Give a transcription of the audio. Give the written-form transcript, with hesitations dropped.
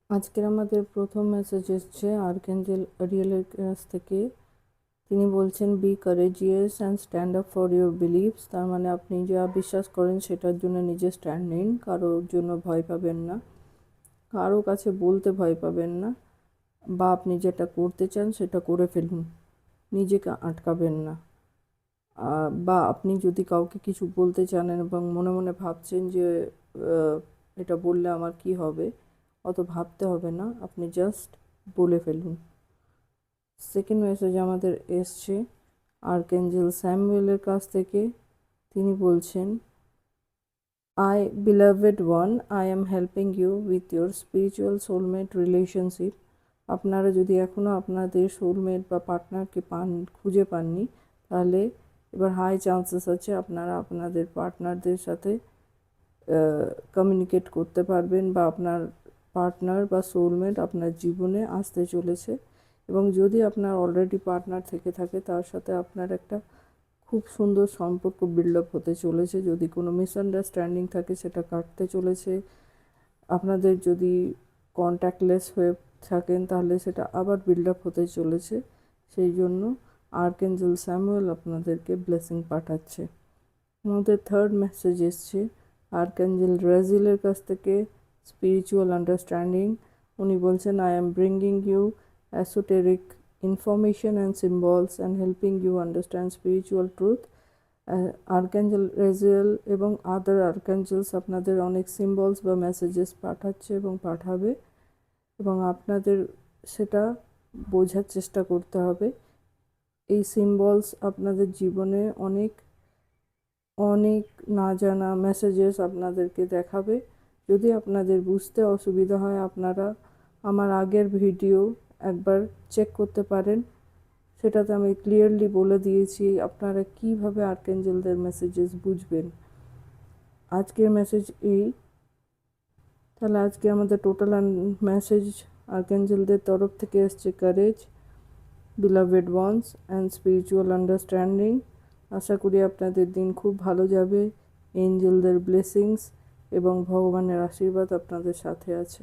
আজকের আমাদের প্রথম মেসেজ এসছে আর্কেঞ্জেল এরিয়েলের কাছ থেকে। তিনি বলছেন, be courageous and stand up for your beliefs. তার মানে আপনি যা বিশ্বাস করেন সেটার জন্য নিজে স্ট্যান্ড নিন, কারোর জন্য ভয় পাবেন না, কারো কাছে বলতে ভয় পাবেন না, বা আপনি যেটা করতে চান সেটা করে ফেলুন, নিজেকে আটকাবেন না। বা আপনি যদি কাউকে কিছু বলতে চান এবং মনে মনে ভাবছেন যে এটা বললে আমার কি হবে, অত ভাবতে হবে না, আপনি জাস্ট বলে ফেলুন। সেকেন্ড মেসেজ আমাদের এসছে আর্কেঞ্জেল স্যামুয়েলের কাছ থেকে। তিনি বলছেন, I beloved one, I am helping you with your spiritual soulmate relationship. আপনারা যদি এখনও আপনাদের সোলমেট বা পার্টনারকে খুঁজে পাননি, তাহলে এবার হাই চান্সেস আছে আপনারা আপনাদের পার্টনারদের সাথে কমিউনিকেট করতে পারবেন, বা আপনার পার্টনার বা সোলমেট আপনার জীবনে আসতে চলেছে। এবং যদি আপনার অলরেডি পার্টনার থেকে থাকে, তার সাথে আপনার একটা খুব সুন্দর সম্পর্ক বিল্ড আপ হতে চলেছে। যদি কোনো মিসআন্ডারস্ট্যান্ডিং থাকে সেটা কাটতে চলেছে। আপনাদের যদি কন্ট্যাক্টলেস হয়ে থাকেন তাহলে সেটা আবার বিল্ড আপ হতে চলেছে। সেই জন্য আর্কেঞ্জেল স্যামুয়েল আপনাদেরকে ব্লেসিং পাঠাচ্ছে। আমাদের থার্ড মেসেজ এসছে আর্কেঞ্জেল রাজিলের কাছ থেকে, স্পিরিচুয়াল আন্ডারস্ট্যান্ডিং। উনি বলছেন, I am bringing you esoteric information and symbols and helping you understand spiritual truth. Archangel Raziel এবং আদার আর্কেঞ্জেলস আপনাদের অনেক সিম্বলস বা মেসেজেস পাঠাচ্ছে এবং পাঠাবে, এবং আপনাদের সেটা বোঝার চেষ্টা করতে হবে। এই সিম্বলস আপনাদের জীবনে অনেক অনেক না জানা মেসেজেস আপনাদেরকে দেখাবে। যদি আপনাদের বুঝতে অসুবিধা হয়, আপনারা আমার আগের ভিডিও একবার চেক করতে পারেন। সেটাতে আমি ক্লিয়ারলি বলে দিয়েছি আপনারা কিভাবে আর্কেঞ্জেলদের মেসেজেস বুঝবেন। আজকের মেসেজ এই। তাহলে আজকে আমাদের টোটাল মেসেজ আর্কেঞ্জেলদের তরফ থেকে এসছে, courage, beloved ones and spiritual understanding. আশা করি আপনাদের দিন খুব ভালো যাবে। এঞ্জেলদের ব্লেসিংস এবং ভগবানের আশীর্বাদ আপনাদের সাথে আছে।